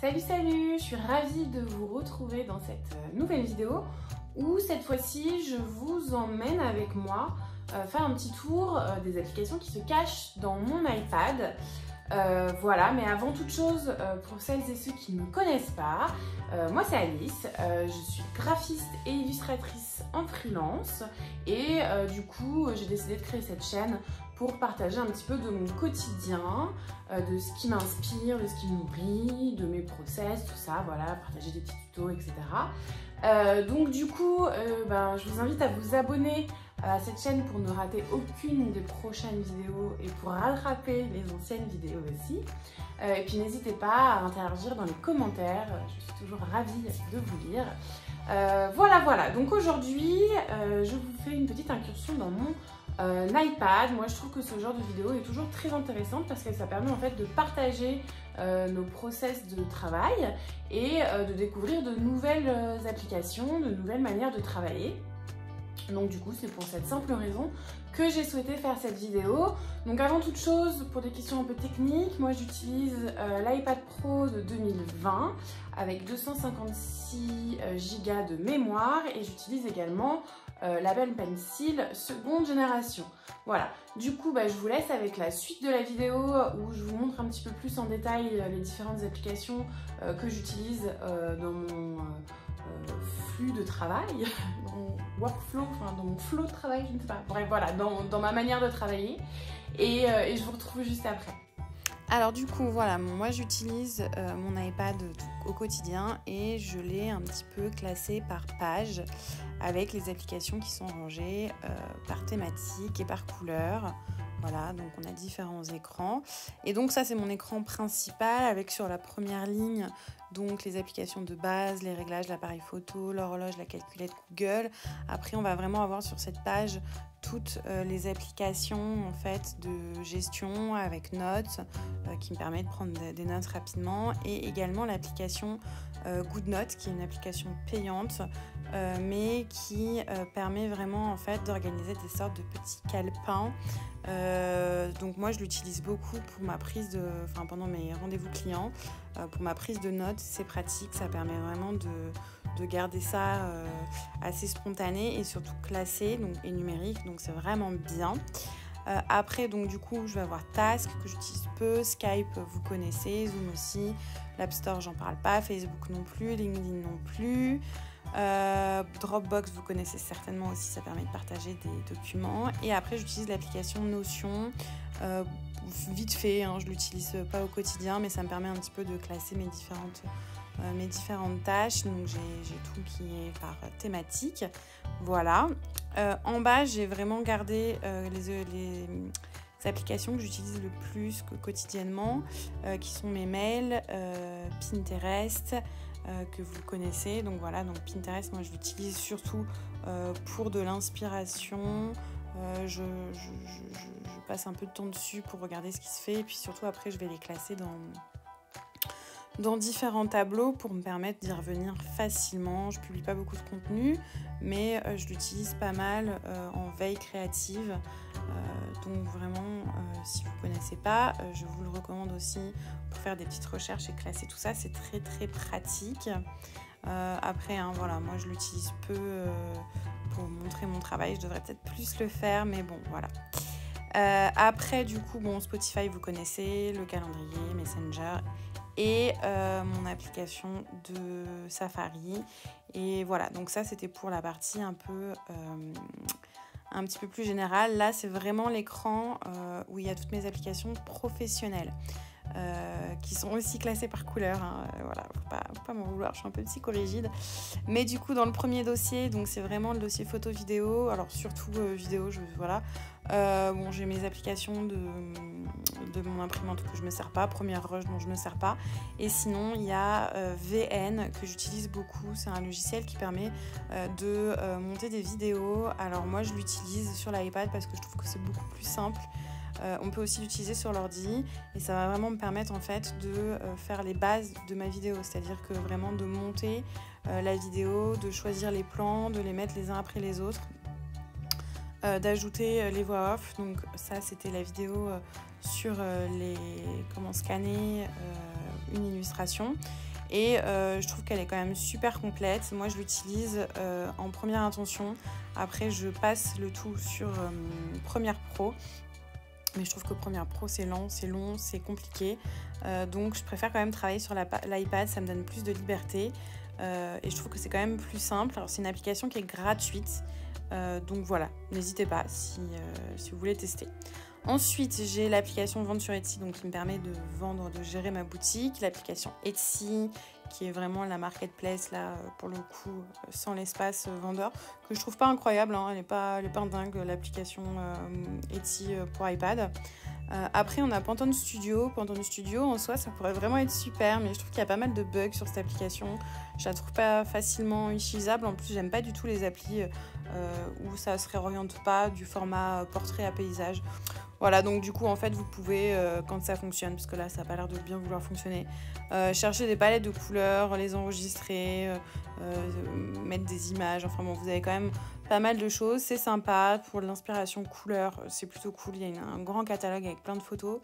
Salut salut, je suis ravie de vous retrouver dans cette nouvelle vidéo où cette fois-ci je vous emmène avec moi faire un petit tour des applications qui se cachent dans mon iPad. Voilà, mais avant toute chose, pour celles et ceux qui ne me connaissent pas, moi c'est Alice, je suis graphiste et illustratrice en freelance et du coup j'ai décidé de créer cette chaîne pour partager un petit peu de mon quotidien, de ce qui m'inspire, de ce qui me nourrit, de mes process, tout ça, voilà, partager des petits tutos, etc. Donc du coup, je vous invite à vous abonner à cette chaîne pour ne rater aucune des prochaines vidéos et pour rattraper les anciennes vidéos aussi. Et puis n'hésitez pas à interagir dans les commentaires, je suis toujours ravie de vous lire. Voilà, donc aujourd'hui je vous fais une petite incursion dans mon iPad. Moi je trouve que ce genre de vidéo est toujours très intéressante parce que ça permet en fait de partager nos process de travail et de découvrir de nouvelles applications, de nouvelles manières de travailler. Donc du coup c'est pour cette simple raison que j'ai souhaité faire cette vidéo. Donc avant toute chose, pour des questions un peu techniques, moi j'utilise l'iPad Pro de 2020 avec 256 Go de mémoire et j'utilise également l'Apple Pencil seconde génération. Voilà, du coup je vous laisse avec la suite de la vidéo où je vous montre un petit peu plus en détail les différentes applications que j'utilise dans mon flux de travail, dans mon workflow, enfin dans mon flow de travail, je ne sais pas, bref voilà, dans ma manière de travailler et je vous retrouve juste après. Alors du coup voilà, moi j'utilise mon iPad au quotidien et je l'ai un petit peu classé par page avec les applications qui sont rangées par thématique et par couleur. Voilà, donc on a différents écrans. Et donc ça c'est mon écran principal avec sur la première ligne donc les applications de base, les réglages, l'appareil photo, l'horloge, la calculette Google. Après on va vraiment avoir sur cette page toutes les applications en fait de gestion avec notes qui me permet de prendre des notes rapidement et également l'application GoodNotes qui est une application payante mais qui permet vraiment en fait d'organiser des sortes de petits calepins. Donc moi je l'utilise beaucoup pour ma prise de, pendant mes rendez-vous clients, pour ma prise de notes, c'est pratique, ça permet vraiment de garder ça assez spontané et surtout classé donc, et numérique, donc c'est vraiment bien. Après donc du coup je vais avoir Task que j'utilise peu, Skype vous connaissez, Zoom aussi, l'App Store j'en parle pas, Facebook non plus, LinkedIn non plus. Dropbox vous connaissez certainement aussi, ça permet de partager des documents et après j'utilise l'application Notion vite fait, hein, je l'utilise pas au quotidien mais ça me permet un petit peu de classer mes différentes tâches, donc j'ai tout qui est par thématique, voilà. En bas j'ai vraiment gardé les applications que j'utilise le plus quotidiennement qui sont mes mails, Pinterest que vous connaissez, donc voilà, donc Pinterest moi je l'utilise surtout pour de l'inspiration, je passe un peu de temps dessus pour regarder ce qui se fait et puis surtout après je vais les classer dans différents tableaux pour me permettre d'y revenir facilement. Je publie pas beaucoup de contenu mais je l'utilise pas mal en veille créative, donc vraiment si vous connaissez pas je vous le recommande aussi pour faire des petites recherches et classer tout ça, c'est très très pratique. Après hein, voilà, moi je l'utilise peu pour montrer mon travail, je devrais peut-être plus le faire mais bon voilà. Après du coup bon, Spotify vous connaissez, le calendrier, Messenger et mon application de Safari et voilà, donc ça c'était pour la partie un petit peu plus générale. Là c'est vraiment l'écran où il y a toutes mes applications professionnelles qui sont aussi classées par couleur, hein. Voilà, faut pas m'en vouloir, je suis un peu psychorigide mais du coup dans le premier dossier, donc c'est vraiment le dossier photo vidéo, alors surtout vidéo, voilà. Bon, j'ai mes applications de mon imprimante que je ne me sers pas, Premiere Rush dont je ne me sers pas, et sinon il y a VN que j'utilise beaucoup, c'est un logiciel qui permet de monter des vidéos. Alors moi je l'utilise sur l'iPad parce que je trouve que c'est beaucoup plus simple. On peut aussi l'utiliser sur l'ordi et ça va vraiment me permettre en fait de faire les bases de ma vidéo, c'est-à-dire que vraiment de monter la vidéo, de choisir les plans, de les mettre les uns après les autres, d'ajouter les voix off. Donc ça c'était la vidéo sur comment scanner une illustration. Et je trouve qu'elle est quand même super complète. Moi, je l'utilise en première intention. Après, je passe le tout sur Premiere Pro. Mais je trouve que Premiere Pro, c'est lent, c'est compliqué. Donc, je préfère quand même travailler sur l'iPad. Ça me donne plus de liberté. Et je trouve que c'est quand même plus simple. Alors, c'est une application qui est gratuite. Donc, voilà. N'hésitez pas si vous voulez tester. Ensuite, j'ai l'application Vente sur Etsy, donc qui me permet de vendre, de gérer ma boutique. L'application Etsy, qui est vraiment la marketplace, là, pour le coup, sans l'espace vendeur, que je trouve pas incroyable, hein. Elle est pas dingue, l'application Etsy pour iPad. Après, on a Pantone Studio. Pantone Studio, en soi, ça pourrait vraiment être super, mais je trouve qu'il y a pas mal de bugs sur cette application. Je la trouve pas facilement utilisable. En plus, j'aime pas du tout les applis où ça se réoriente pas du format portrait à paysage. Voilà, donc du coup, en fait, vous pouvez, quand ça fonctionne, parce que là, ça n'a pas l'air de bien vouloir fonctionner, chercher des palettes de couleurs, les enregistrer, mettre des images. Enfin bon, vous avez quand même pas mal de choses. C'est sympa pour l'inspiration couleur, c'est plutôt cool. Il y a un grand catalogue avec plein de photos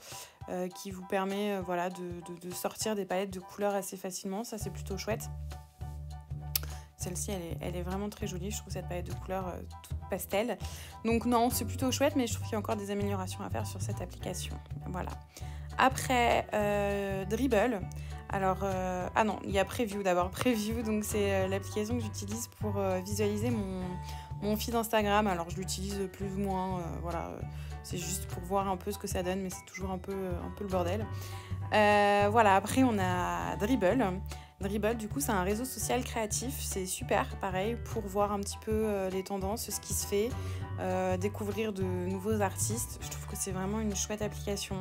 qui vous permet voilà, de sortir des palettes de couleurs assez facilement. Ça, c'est plutôt chouette. Celle-ci, elle est vraiment très jolie. Je trouve cette palette de couleurs toute pastel. Donc non, c'est plutôt chouette, mais je trouve qu'il y a encore des améliorations à faire sur cette application. Voilà. Après, Dribbble. Alors, ah non, il y a Preview d'abord. Preview, donc c'est l'application que j'utilise pour visualiser mon feed Instagram. Alors, je l'utilise plus ou moins, voilà. C'est juste pour voir un peu ce que ça donne, mais c'est toujours un peu le bordel. Voilà, après, on a Dribbble. Dribbble, du coup, c'est un réseau social créatif. C'est super, pareil, pour voir un petit peu les tendances, ce qui se fait, découvrir de nouveaux artistes. Je trouve que c'est vraiment une chouette application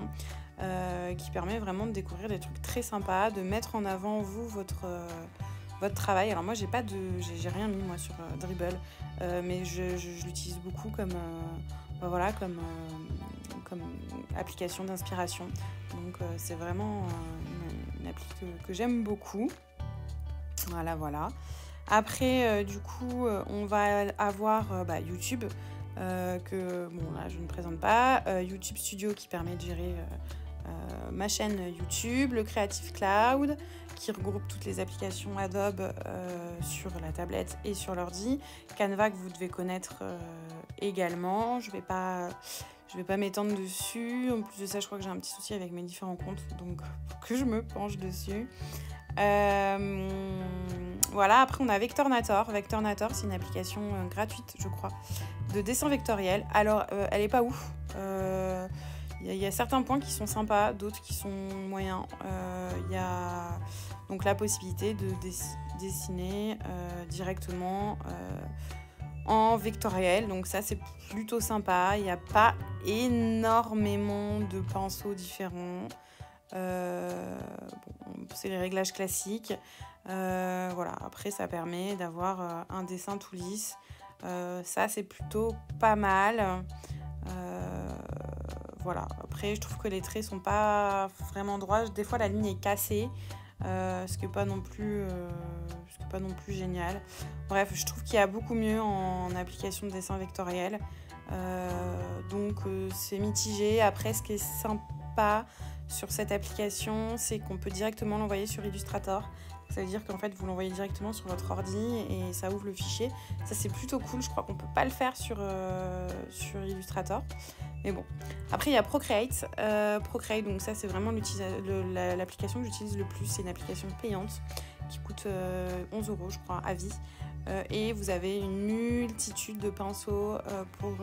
qui permet vraiment de découvrir des trucs très sympas, de mettre en avant, vous, votre travail. Alors moi, j'ai rien mis, moi, sur Dribbble, mais je l'utilise beaucoup comme application d'inspiration. Donc, c'est vraiment une appli que j'aime beaucoup. Voilà. Après, du coup, on va avoir YouTube, que, bon, là, je ne présente pas. YouTube Studio qui permet de gérer ma chaîne YouTube. Le Creative Cloud qui regroupe toutes les applications Adobe sur la tablette et sur l'ordi. Canva que vous devez connaître également. Je vais pas m'étendre dessus. En plus de ça, je crois que j'ai un petit souci avec mes différents comptes, donc faut que je me penche dessus. Voilà, après on a Vectornator. Vectornator, c'est une application gratuite, je crois, de dessin vectoriel. Alors, elle est pas ouf. Il y a certains points qui sont sympas, d'autres qui sont moyens. Il y a donc la possibilité de dessiner directement en vectoriel. Donc ça, c'est plutôt sympa. Il n'y a pas énormément de pinceaux différents. C'est les réglages classiques. Voilà. Après, ça permet d'avoir un dessin tout lisse. Ça, c'est plutôt pas mal. Voilà. Après, je trouve que les traits sont pas vraiment droits. Des fois, la ligne est cassée, ce qui n'est pas non plus génial. Bref, je trouve qu'il y a beaucoup mieux en application de dessin vectoriel. Donc, c'est mitigé. Après, ce qui est sympa sur cette application, c'est qu'on peut directement l'envoyer sur Illustrator. Ça veut dire qu'en fait, vous l'envoyez directement sur votre ordi et ça ouvre le fichier. Ça, c'est plutôt cool. Je crois qu'on ne peut pas le faire sur Illustrator. Mais bon. Après, il y a Procreate. Procreate, donc ça, c'est vraiment l'application que j'utilise le plus. C'est une application payante qui coûte 11 €, je crois, à vie. Et vous avez une multitude de pinceaux pour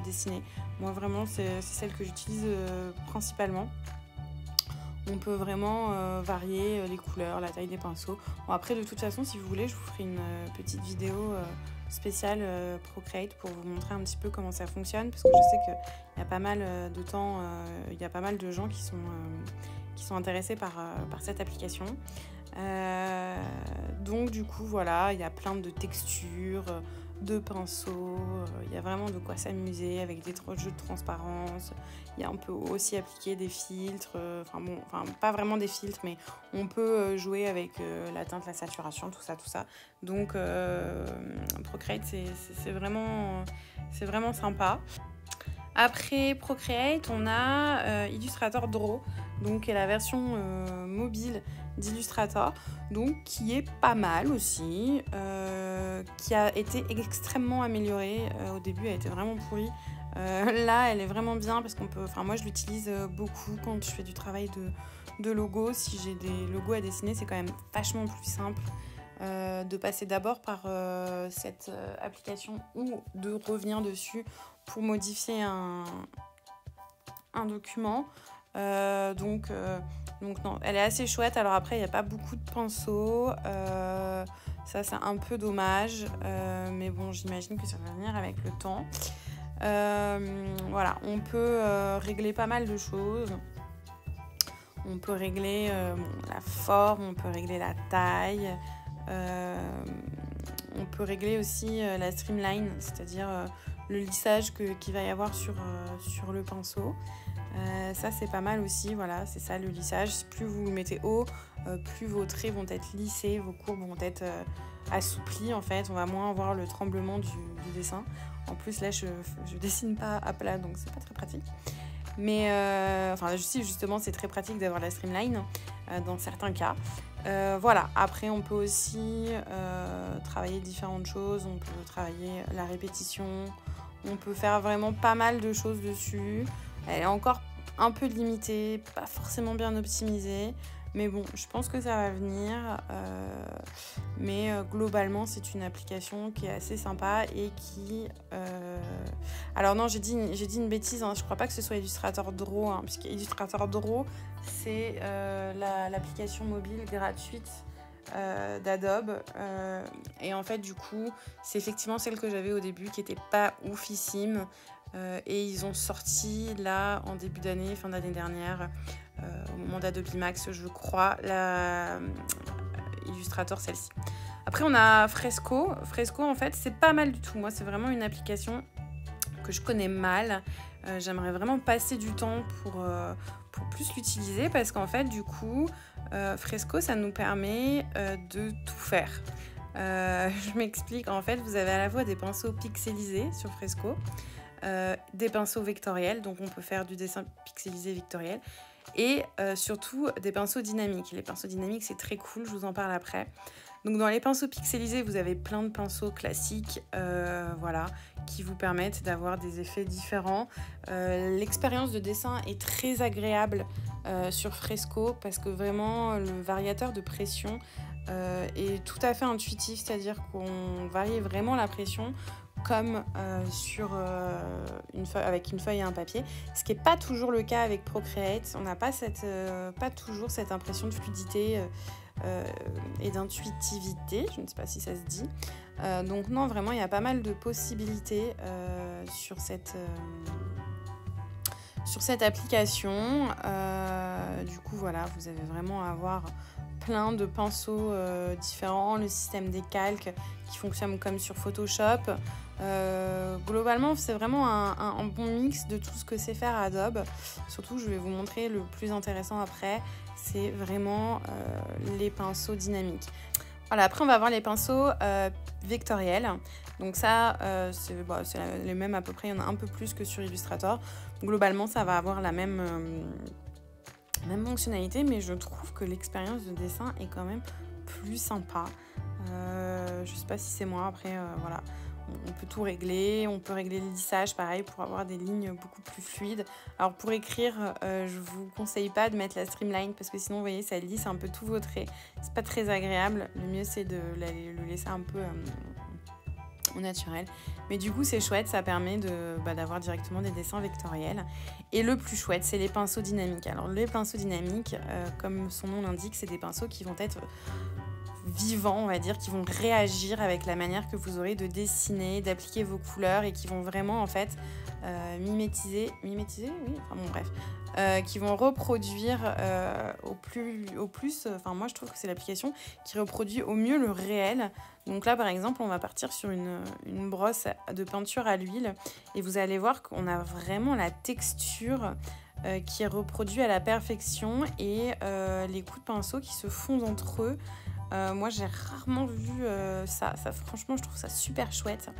dessiner. Moi, vraiment, c'est celle que j'utilise principalement. On peut vraiment varier les couleurs, la taille des pinceaux. Bon, après, de toute façon, si vous voulez, je vous ferai une petite vidéo spéciale Procreate pour vous montrer un petit peu comment ça fonctionne. Parce que je sais qu'il y a pas mal de temps, il y a pas mal de gens qui sont intéressés par cette application. Donc, du coup, voilà, il y a plein de textures, de pinceaux, il y a vraiment de quoi s'amuser avec des jeux de transparence. On peut aussi appliquer des filtres, enfin pas vraiment des filtres, mais on peut jouer avec la teinte, la saturation, tout ça. Donc Procreate, c'est vraiment sympa. Après Procreate, on a Illustrator Draw. donc qui est la version mobile d'Illustrator, donc qui est pas mal aussi, qui a été extrêmement améliorée. Au début, elle était vraiment pourrie. Là, elle est vraiment bien parce qu'on peut. Enfin, moi, je l'utilise beaucoup quand je fais du travail de logo. Si j'ai des logos à dessiner, c'est quand même vachement plus simple de passer d'abord par cette application ou de revenir dessus pour modifier un document. Donc non, elle est assez chouette. Alors après, il n'y a pas beaucoup de pinceaux. Ça, c'est un peu dommage. Mais bon, j'imagine que ça va venir avec le temps. Voilà, on peut régler pas mal de choses. On peut régler la forme, on peut régler la taille. On peut régler aussi la streamline, c'est-à-dire le lissage qu'il va y avoir sur le pinceau. Ça, c'est pas mal aussi, voilà, c'est ça le lissage. Plus vous le mettez haut, plus vos traits vont être lissés, vos courbes vont être assouplies en fait. On va moins avoir le tremblement du dessin. En plus, là, je dessine pas à plat, donc c'est pas très pratique. Mais enfin, justement, c'est très pratique d'avoir la streamline dans certains cas. Voilà, après, on peut aussi travailler différentes choses. On peut travailler la répétition. On peut faire vraiment pas mal de choses dessus. Elle est encore un peu limitée, pas forcément bien optimisée. Mais bon, je pense que ça va venir. Mais globalement, c'est une application qui est assez sympa et qui... Alors non, j'ai dit une bêtise. Hein, je crois pas que ce soit Illustrator Draw. Hein, puisque Illustrator Draw, c'est l'application mobile gratuite d'Adobe. Et en fait, du coup, c'est effectivement celle que j'avais au début qui était pas oufissime. Et ils ont sorti là en début d'année, fin d'année dernière, au moment d'Adobe Max, je crois, la Illustrator, celle-ci. Après, on a Fresco. Fresco, en fait, c'est pas mal du tout. Moi, c'est vraiment une application que je connais mal. J'aimerais vraiment passer du temps pour plus l'utiliser parce qu'en fait, du coup, Fresco, ça nous permet de tout faire. Je m'explique. En fait, vous avez à la fois des pinceaux pixelisés sur Fresco, des pinceaux vectoriels, donc on peut faire du dessin pixelisé vectoriel, et surtout des pinceaux dynamiques. Les pinceaux dynamiques, c'est très cool, je vous en parle après. Donc dans les pinceaux pixelisés, vous avez plein de pinceaux classiques, voilà, qui vous permettent d'avoir des effets différents. L'expérience de dessin est très agréable sur Fresco parce que vraiment le variateur de pression est tout à fait intuitif, c'est-à-dire qu'on varie vraiment la pression comme sur avec une feuille et un papier, ce qui n'est pas toujours le cas avec Procreate. On n'a pas toujours cette impression de fluidité et d'intuitivité, je ne sais pas si ça se dit. Donc non, vraiment, il y a pas mal de possibilités sur cette application. Du coup, voilà, vous avez vraiment à avoir plein de pinceaux différents, le système des calques qui fonctionne comme sur Photoshop. Globalement, c'est vraiment un bon mix de tout ce que sait faire Adobe. Surtout, je vais vous montrer le plus intéressant après, c'est vraiment les pinceaux dynamiques. Voilà, après on va voir les pinceaux vectoriels. Donc ça, c'est les mêmes à peu près, il y en a un peu plus que sur Illustrator. Globalement, ça va avoir la même fonctionnalité, mais je trouve que l'expérience de dessin est quand même plus sympa. Je sais pas si c'est moi, après voilà. On peut tout régler, on peut régler le lissage pareil pour avoir des lignes beaucoup plus fluides. Alors pour écrire, je vous conseille pas de mettre la streamline parce que sinon vous voyez ça lisse un peu tous vos traits. C'est pas très agréable, le mieux c'est de le laisser un peu au naturel. Mais du coup c'est chouette, ça permet d'avoir directement des dessins vectoriels. Et le plus chouette c'est les pinceaux dynamiques. Alors les pinceaux dynamiques, comme son nom l'indique, c'est des pinceaux qui vont être vivants, on va dire, qui vont réagir avec la manière que vous aurez de dessiner, d'appliquer vos couleurs et qui vont vraiment en fait mimétiser, oui, enfin bon bref, qui vont reproduire au plus, enfin moi je trouve que c'est l'application qui reproduit au mieux le réel. Donc là par exemple on va partir sur une brosse de peinture à l'huile et vous allez voir qu'on a vraiment la texture qui est reproduite à la perfection et les coups de pinceau qui se fondent entre eux. Moi, j'ai rarement vu ça. Franchement, je trouve ça super chouette.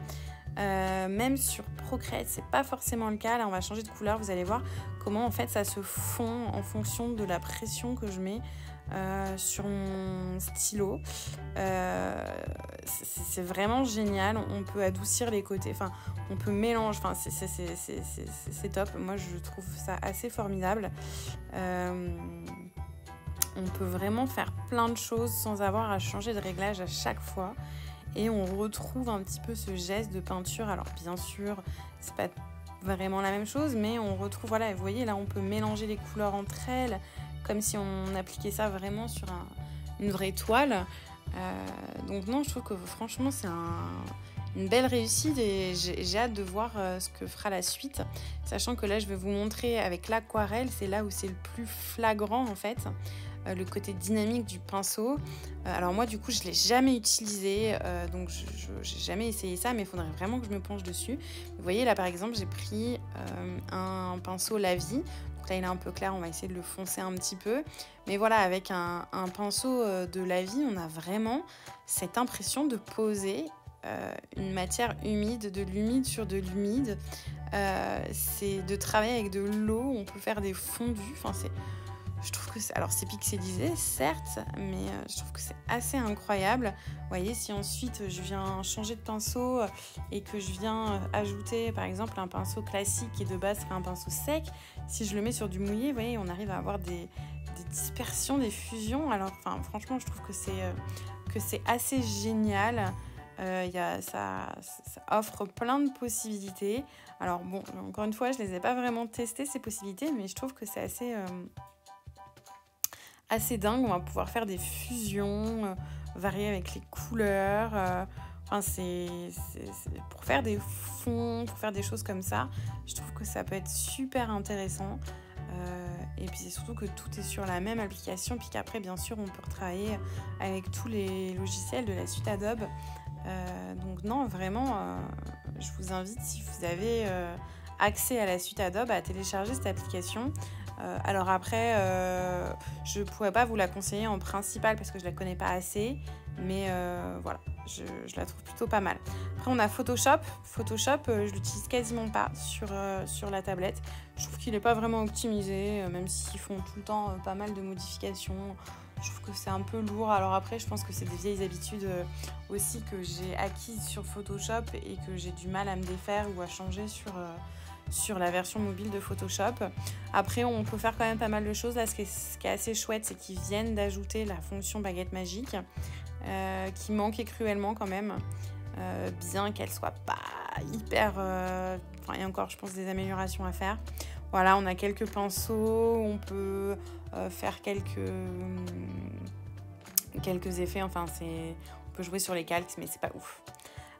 Même sur Procreate, c'est pas forcément le cas. Là, on va changer de couleur. Vous allez voir comment en fait ça se fond en fonction de la pression que je mets sur mon stylo. C'est vraiment génial. On peut adoucir les côtés. Enfin, on peut mélanger. Enfin, c'est top. Moi, je trouve ça assez formidable. On peut vraiment faire plein de choses sans avoir à changer de réglage à chaque fois. Et on retrouve un petit peu ce geste de peinture. Alors bien sûr, c'est pas vraiment la même chose, mais on retrouve, voilà, vous voyez, là on peut mélanger les couleurs entre elles, comme si on appliquait ça vraiment sur une vraie toile. Donc non, je trouve que franchement c'est une belle réussite et j'ai hâte de voir ce que fera la suite. Sachant que là je vais vous montrer avec l'aquarelle, c'est là où c'est le plus flagrant en fait. Le côté dynamique du pinceau. Alors moi du coup je ne l'ai jamais utilisé, donc je n'ai jamais essayé ça, mais il faudrait vraiment que je me penche dessus. Vous voyez là par exemple j'ai pris un pinceau Lavis. Donc là il est un peu clair, on va essayer de le foncer un petit peu. Mais voilà, avec un pinceau de Lavis, on a vraiment cette impression de poser une matière humide, de l'humide sur de l'humide. C'est de travailler avec de l'eau, on peut faire des fondus, enfin je trouve que c'est pixelisé, certes, mais je trouve que c'est assez incroyable. Vous voyez, si ensuite je viens changer de pinceau et que je viens ajouter, par exemple, un pinceau classique qui de base serait un pinceau sec, si je le mets sur du mouillé, vous voyez, on arrive à avoir des dispersions, des fusions. Alors, enfin, franchement, je trouve que c'est assez génial. Ça offre plein de possibilités. Alors bon, encore une fois, je ne les ai pas vraiment testées, ces possibilités, mais je trouve que c'est assez dingue. On va pouvoir faire des fusions, varier avec les couleurs. Enfin, c'est pour faire des fonds, pour faire des choses comme ça. Je trouve que ça peut être super intéressant. Et puis c'est surtout que tout est sur la même application, puis qu'après, bien sûr, on peut retravailler avec tous les logiciels de la suite Adobe. Donc non, vraiment, je vous invite, si vous avez accès à la suite Adobe, à télécharger cette application. Alors après, je ne pourrais pas vous la conseiller en principal parce que je ne la connais pas assez, mais voilà, je la trouve plutôt pas mal. Après, on a Photoshop. Photoshop, je l'utilise quasiment pas sur la tablette. Je trouve qu'il n'est pas vraiment optimisé, même s'ils font tout le temps pas mal de modifications. Je trouve que c'est un peu lourd. Alors après, je pense que c'est des vieilles habitudes aussi que j'ai acquises sur Photoshop et que j'ai du mal à me défaire ou à changer sur la version mobile de Photoshop. Après, on peut faire quand même pas mal de choses. Là, ce qui est assez chouette, c'est qu'ils viennent d'ajouter la fonction baguette magique, qui manquait cruellement quand même, bien qu'elle soit pas hyper... il y a encore, je pense, des améliorations à faire. Voilà, on a quelques pinceaux, on peut faire quelques effets. Enfin, on peut jouer sur les calques, mais c'est pas ouf.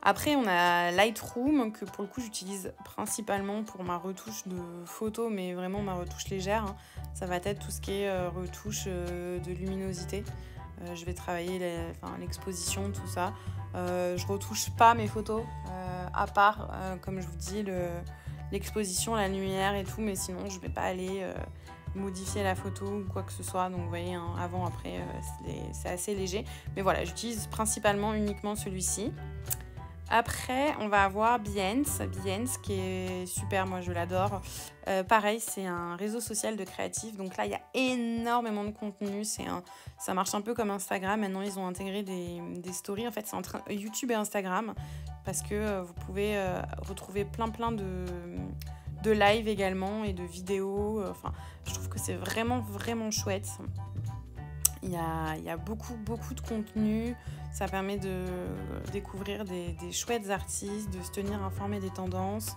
Après, on a Lightroom, que pour le coup, j'utilise principalement pour ma retouche de photos, mais vraiment ma retouche légère. Hein. Ça va être tout ce qui est retouche de luminosité. Je vais travailler l'exposition, tout ça. Je retouche pas mes photos, à part, comme je vous dis, l'exposition, la lumière et tout, mais sinon, je vais pas aller modifier la photo ou quoi que ce soit. Donc, vous voyez, hein, avant, après, c'est assez léger. Mais voilà, j'utilise principalement uniquement celui-ci. Après, on va avoir Behance qui est super, moi je l'adore. Pareil, c'est un réseau social de créatifs. Donc là, il y a énormément de contenu. Ça marche un peu comme Instagram. Maintenant, ils ont intégré des stories. En fait, c'est entre YouTube et Instagram. Parce que vous pouvez retrouver plein de lives également et de vidéos. Enfin, je trouve que c'est vraiment, vraiment chouette. Il y a beaucoup de contenu. Ça permet de découvrir des chouettes artistes, de se tenir informé des tendances.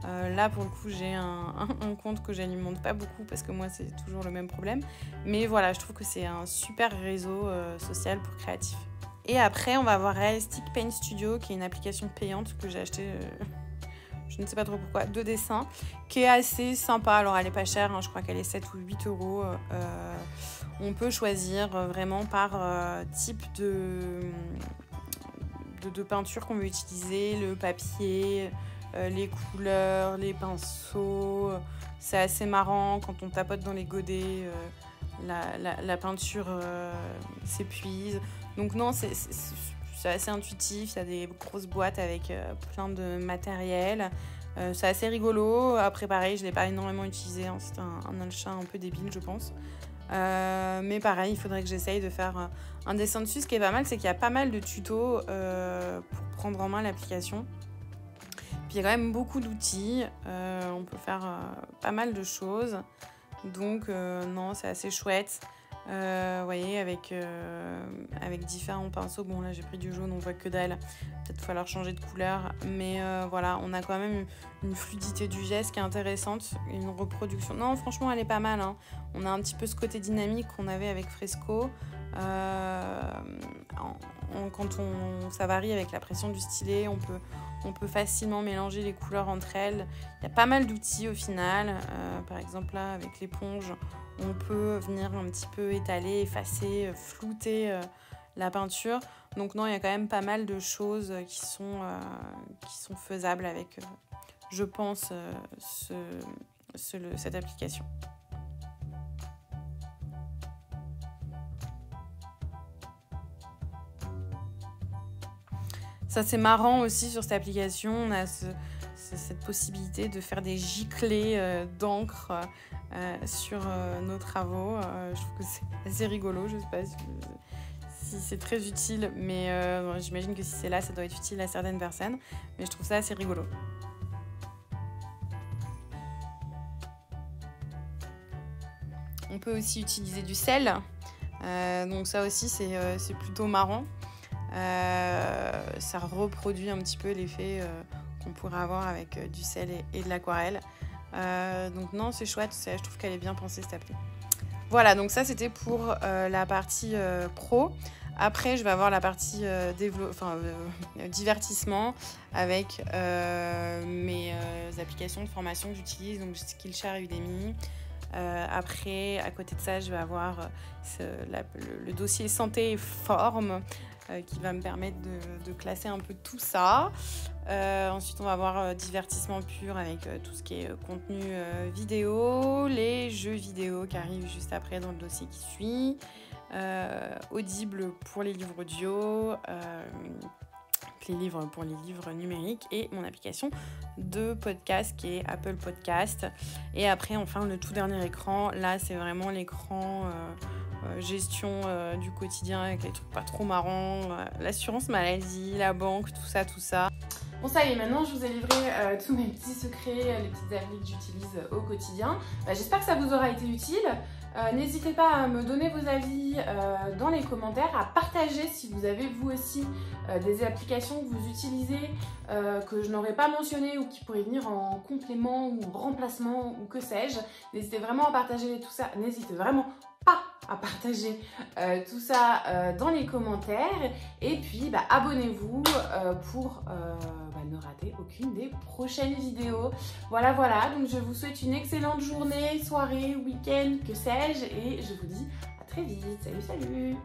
Là, pour le coup, j'ai un compte que j'alimente pas beaucoup parce que moi, c'est toujours le même problème. Mais voilà, je trouve que c'est un super réseau social pour créatifs. Et après, on va avoir Realistic Paint Studio, qui est une application payante que j'ai achetée... je ne sais pas trop pourquoi, de dessin, qui est assez sympa. Alors, elle n'est pas chère, hein, je crois qu'elle est 7 ou 8 euros. On peut choisir vraiment par type de peinture qu'on veut utiliser, le papier, les couleurs, les pinceaux. C'est assez marrant quand on tapote dans les godets. la peinture s'épuise. Donc non, c'est assez intuitif, il y a des grosses boîtes avec plein de matériel. C'est assez rigolo. Après pareil, je ne l'ai pas énormément utilisé, hein. C'est un achat un peu débile je pense. Mais pareil, il faudrait que j'essaye de faire un dessin dessus. Ce qui est pas mal, c'est qu'il y a pas mal de tutos pour prendre en main l'application. Puis il y a quand même beaucoup d'outils, on peut faire pas mal de choses. Donc non, c'est assez chouette. Vous voyez, avec différents pinceaux. Bon là j'ai pris du jaune, on voit que dalle. Peut-être falloir changer de couleur. Mais voilà, on a quand même une fluidité du geste qui est intéressante. Une reproduction. Non, franchement elle est pas mal, hein. On a un petit peu ce côté dynamique qu'on avait avec Fresco. Quand ça varie avec la pression du stylet, on peut facilement mélanger les couleurs entre elles. Il y a pas mal d'outils au final. Par exemple là avec l'éponge, on peut venir un petit peu étaler, effacer, flouter la peinture. Donc non, il y a quand même pas mal de choses qui sont faisables avec, je pense, cette application. Ça c'est marrant aussi sur cette application, on a cette possibilité de faire des giclées d'encre sur nos travaux. Je trouve que c'est assez rigolo, je sais pas si c'est très utile, mais j'imagine que si c'est là, ça doit être utile à certaines personnes, mais je trouve ça assez rigolo. On peut aussi utiliser du sel, donc ça aussi c'est plutôt marrant. Ça reproduit un petit peu l'effet qu'on pourrait avoir avec du sel et de l'aquarelle. Donc non, c'est chouette, je trouve qu'elle est bien pensée cette appli. Voilà, donc ça c'était pour la partie pro. Après, je vais avoir la partie divertissement avec mes applications de formation que j'utilise, donc Skillshare et Udemy. Après, à côté de ça, je vais avoir le dossier santé et forme qui va me permettre de classer un peu tout ça. Ensuite, on va avoir divertissement pur avec tout ce qui est contenu vidéo, les jeux vidéo qui arrivent juste après dans le dossier qui suit, Audible pour les livres audio, les livres pour les livres numériques et mon application de podcast qui est Apple Podcast. Et après, enfin, le tout dernier écran, là, c'est vraiment l'écran gestion du quotidien avec les trucs pas trop marrants, l'assurance maladie, la banque, tout ça. Bon, ça y est, maintenant je vous ai livré tous mes petits secrets, les petites applis que j'utilise au quotidien. J'espère que ça vous aura été utile. N'hésitez pas à me donner vos avis dans les commentaires, à partager si vous avez vous aussi des applications que vous utilisez, que je n'aurais pas mentionnées ou qui pourraient venir en complément ou en remplacement ou que sais-je. N'hésitez vraiment à partager tout ça, n'hésitez vraiment pas à partager tout ça dans les commentaires. Et puis abonnez-vous pour ne rater aucune des prochaines vidéos. Voilà, donc je vous souhaite une excellente journée, soirée, week-end, que sais-je, et je vous dis à très vite. Salut!